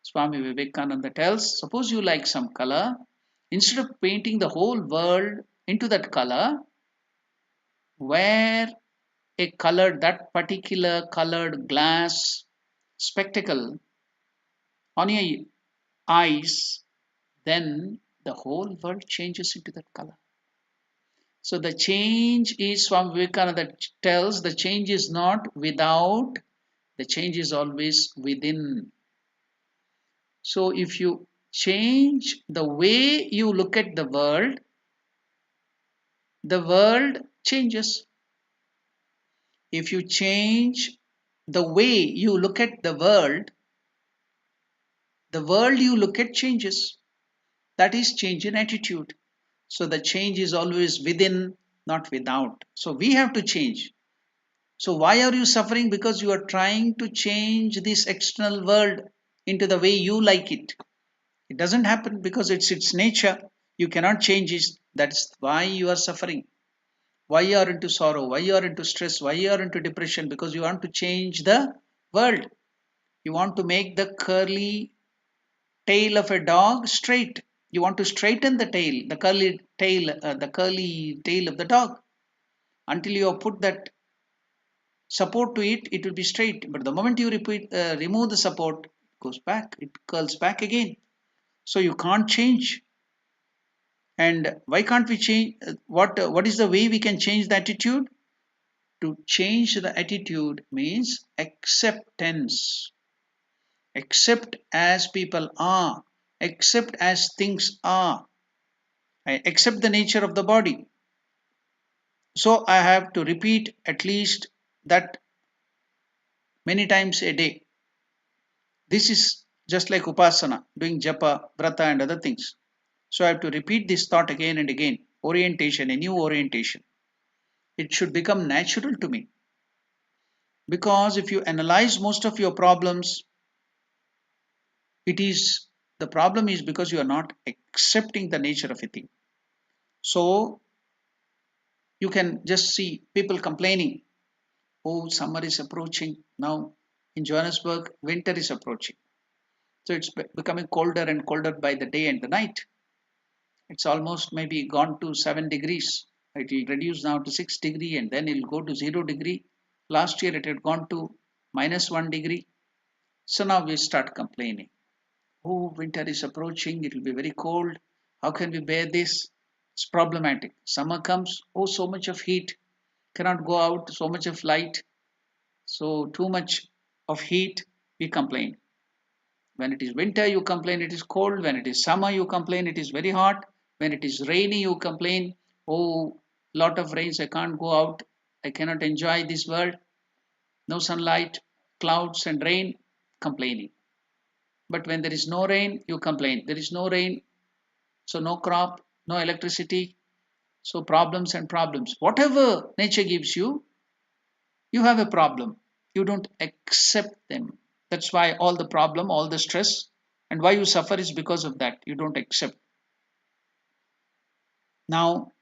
Swami Vivekananda tells, suppose you like some color, instead of painting the whole world into that color, wear a colored, that particular colored glass spectacle on your eyes, then the whole world changes into that color. So the change is, Swami Vivekananda tells, the change is not without, the change is always within. So if you change the way you look at the world changes. If you change the way you look at the world you look at changes. That is change in attitude. So the change is always within, not without. So we have to change. So why are you suffering? Because you are trying to change this external world into the way you like it. It doesn't happen because it's its nature. You cannot change it. That's why you are suffering. Why you are into sorrow? Why you are into stress? Why you are into depression? Because you want to change the world. You want to make the curly tail of a dog straight. You want to straighten the tail, the curly tail of the dog. Until you have put that support to it, it will be straight. But the moment you remove the support, it goes back, it curls back again. So you can't change. And why can't we change? What is the way we can change the attitude? To change the attitude means acceptance. Accept as people are. Accept as things are. I accept the nature of the body. So I have to repeat at least that many times a day. This is just like upasana, doing japa, vrata, and other things. So I have to repeat this thought again and again. Orientation, a new orientation. It should become natural to me. Because if you analyze most of your problems, it is the problem is because you are not accepting the nature of a thing. So you can just see people complaining. Oh, summer is approaching. Now in Johannesburg, winter is approaching. So it's becoming colder and colder by the day and the night. It's almost maybe gone to 7 degrees. It will reduce now to 6 degree and then it will go to 0 degree. Last year it had gone to minus 1 degree. So now we start complaining. Oh, winter is approaching. It will be very cold. How can we bear this? It's problematic. Summer comes. Oh, so much of heat. Cannot go out. So much of light. So too much of heat. We complain. When it is winter, you complain it is cold. When it is summer, you complain it is very hot. When it is rainy, you complain, oh, lot of rains, I can't go out. I cannot enjoy this world. No sunlight, clouds and rain, complaining. But when there is no rain, you complain. There is no rain, so no crop, no electricity. So problems and problems. Whatever nature gives you, you have a problem. You don't accept them. That's why all the problem, all the stress, and why you suffer is because of that. You don't accept. Now,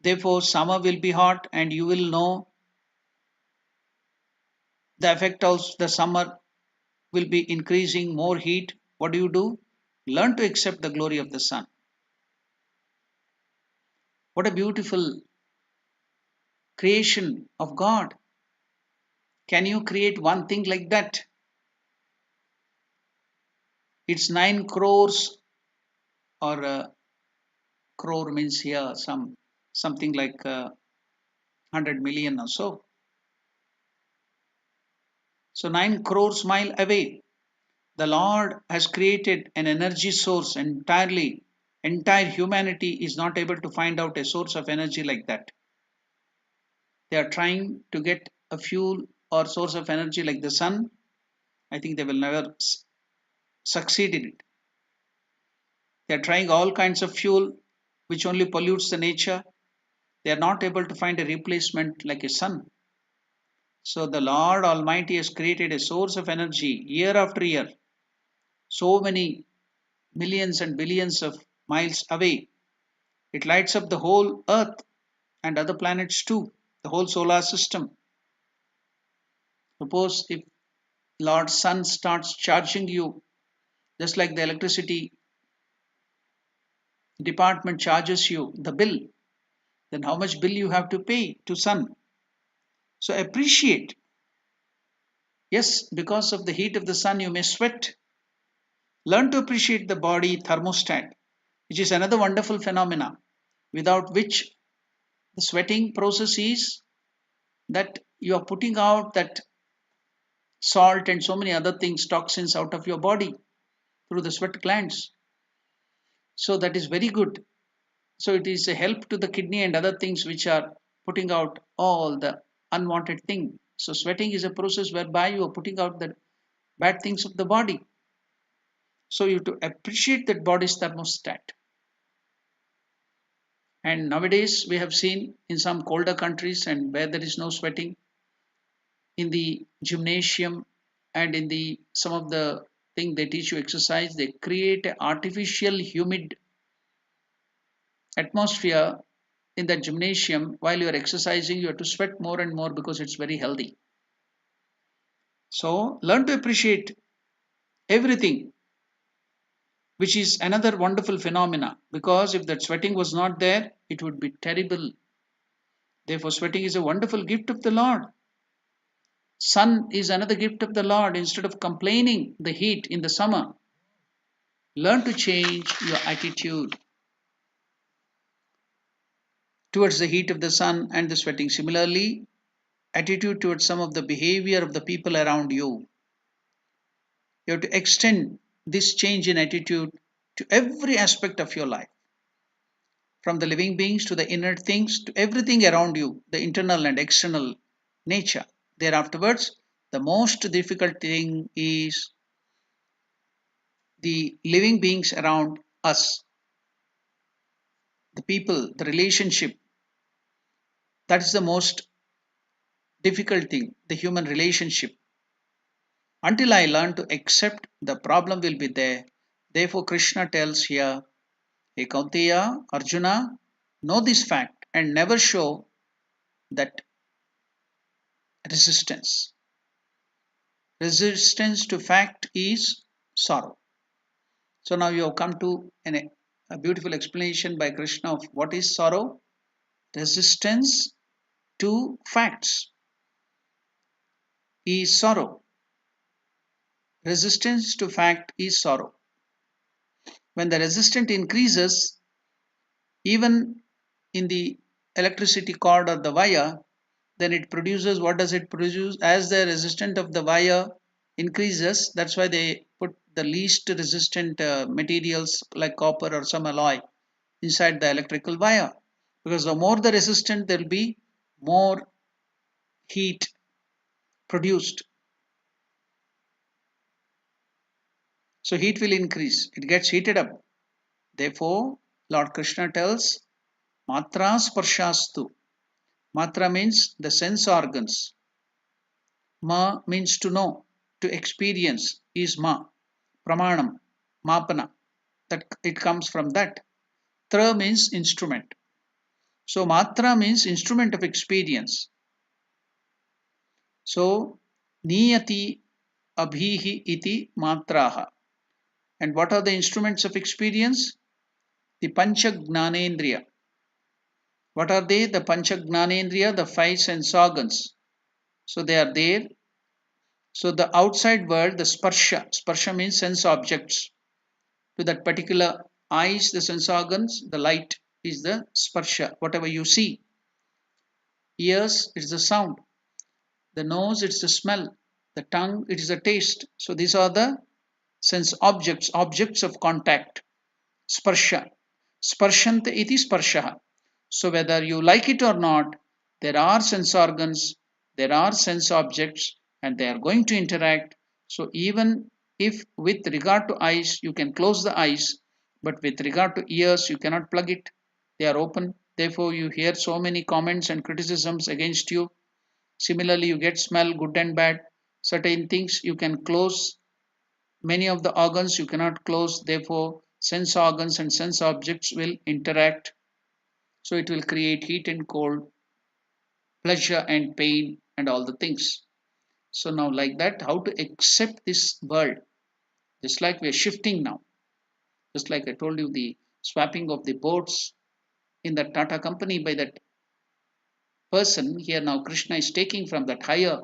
therefore, summer will be hot, and you will know the effect of the summer will be increasing more heat. What do? Learn to accept the glory of the sun. What a beautiful creation of God. Can you create one thing like that? It's 9 crores or crore means here something like 100 million or so. So 9 crores mile away. The Lord has created an energy source entirely. Entire humanity is not able to find out a source of energy like that. They are trying to get a fuel or source of energy like the sun. I think they will never succeed in it. They are trying all kinds of fuel which only pollutes the nature. They are not able to find a replacement like a sun. So the Lord Almighty has created a source of energy year after year, so many millions and billions of miles away. It lights up the whole earth and other planets too, the whole solar system. Suppose if Lord Sun starts charging you, just like the electricity department charges you the bill, then how much bill you have to pay to Sun? So appreciate. Yes, because of the heat of the sun, you may sweat. Learn to appreciate the body thermostat, which is another wonderful phenomena, without which the sweating process is that you are putting out that salt and so many other things, toxins out of your body through the sweat glands. So that is very good. So it is a help to the kidney and other things which are putting out all the unwanted thing. So sweating is a process whereby you are putting out the bad things of the body. So you have to appreciate that body's thermostat. And nowadays we have seen in some colder countries and where there is no sweating, in the gymnasium and in the some of the thing they teach you exercise, they create an artificial humid atmosphere in that gymnasium. While you are exercising, you have to sweat more and more because it's very healthy. So learn to appreciate everything, which is another wonderful phenomena, because if that sweating was not there, it would be terrible. Therefore sweating is a wonderful gift of the Lord. Sun is another gift of the Lord. Instead of complaining the heat in the summer, learn to change your attitude towards the heat of the sun and the sweating. Similarly, attitude towards some of the behavior of the people around you. You have to extend this change in attitude to every aspect of your life, from the living beings to the inner things to everything around you, the internal and external nature. Thereafterwards, the most difficult thing is the living beings around us, the people, the relationship. That is the most difficult thing, the human relationship. Until I learn to accept, the problem will be there. Therefore, Krishna tells here, Hey Kaunteya, Arjuna, know this fact and never show that resistance. Resistance to fact is sorrow. So now you have come to a beautiful explanation by Krishna of what is sorrow. Resistance to facts is sorrow. Resistance to fact is sorrow. When the resistance increases, even in the electricity cord or the wire, then it produces, what does it produce? As the resistance of the wire increases, that's why they put the least resistant materials like copper or some alloy inside the electrical wire, because the more the resistance, there will be more heat produced. So heat will increase, it gets heated up. Therefore Lord Krishna tells, matra sparshastu. Matra means the sense organs. Ma means to know, to experience is ma. Pramanam, mapana. That it comes from that. Tra means instrument. So matra means instrument of experience. So niyati abhihi iti matraha. And what are the instruments of experience? The pancha gnanendriya. What are they? The pancha gnanendriya, the five sense organs. So they are there. So the outside world, the sparsha. Sparsha means sense objects. To that particular eyes, the sense organs, the light is the sparsha, whatever you see. Ears, it's the sound. The nose, it's the smell. The tongue, it is the taste. So these are the sense objects, objects of contact, sparsha. Sparshanta iti sparsha. So whether you like it or not, there are sense organs, there are sense objects, and they are going to interact. So even if with regard to eyes, you can close the eyes, but with regard to ears, you cannot plug it. They are open. Therefore, you hear so many comments and criticisms against you. Similarly, you get smell, good and bad. Certain things you can close. Many of the organs you cannot close. Therefore, sense organs and sense objects will interact. So it will create heat and cold, pleasure and pain, and all the things. So now, like that, how to accept this world? Just like we are shifting now. Just like I told you, the swapping of the boats in the Tata company by that person. Here now, Krishna is taking from that higher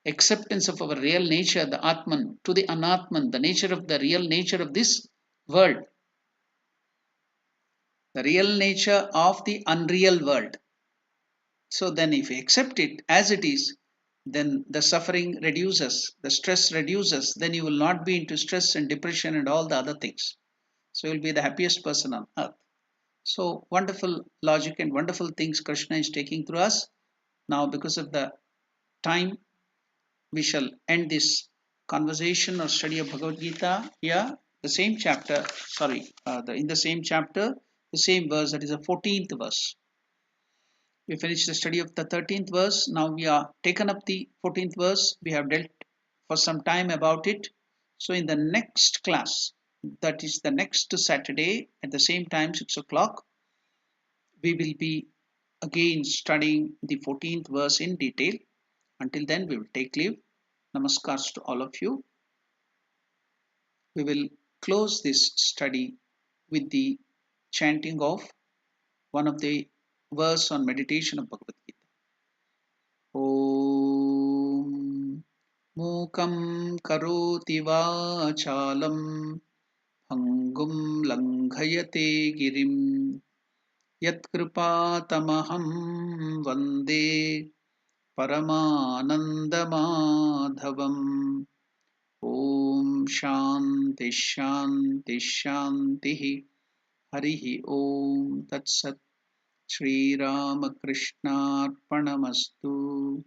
acceptance of our real nature, the Atman, to the Anatman, the nature of the real nature of this world, the real nature of the unreal world. So then, if we accept it as it is, then the suffering reduces, the stress reduces, then you will not be into stress and depression and all the other things. So you will be the happiest person on earth. So wonderful logic and wonderful things Krishna is taking through us. Now, because of the time, we shall end this conversation or study of Bhagavad Gita here. The same chapter, in the same chapter, the same verse, that is the 14th verse. We finished the study of the 13th verse. Now we are taken up the 14th verse. We have dealt for some time about it. So in the next class, that is the next Saturday at the same time, 6 o'clock, we will be again studying the 14th verse in detail. Until then, we will take leave. Namaskars to all of you. We will close this study with the chanting of one of the verse on meditation of Bhagavad Gita. Om Mukam Karoti Vachalam Bhangum Langhayate Girim Yatkripatamaham Vande Paramanandamadhavam. Om Shanti Shanti Shanti. Harihi Om Tat Sat. Shri Ramakrishna Arpanamastu.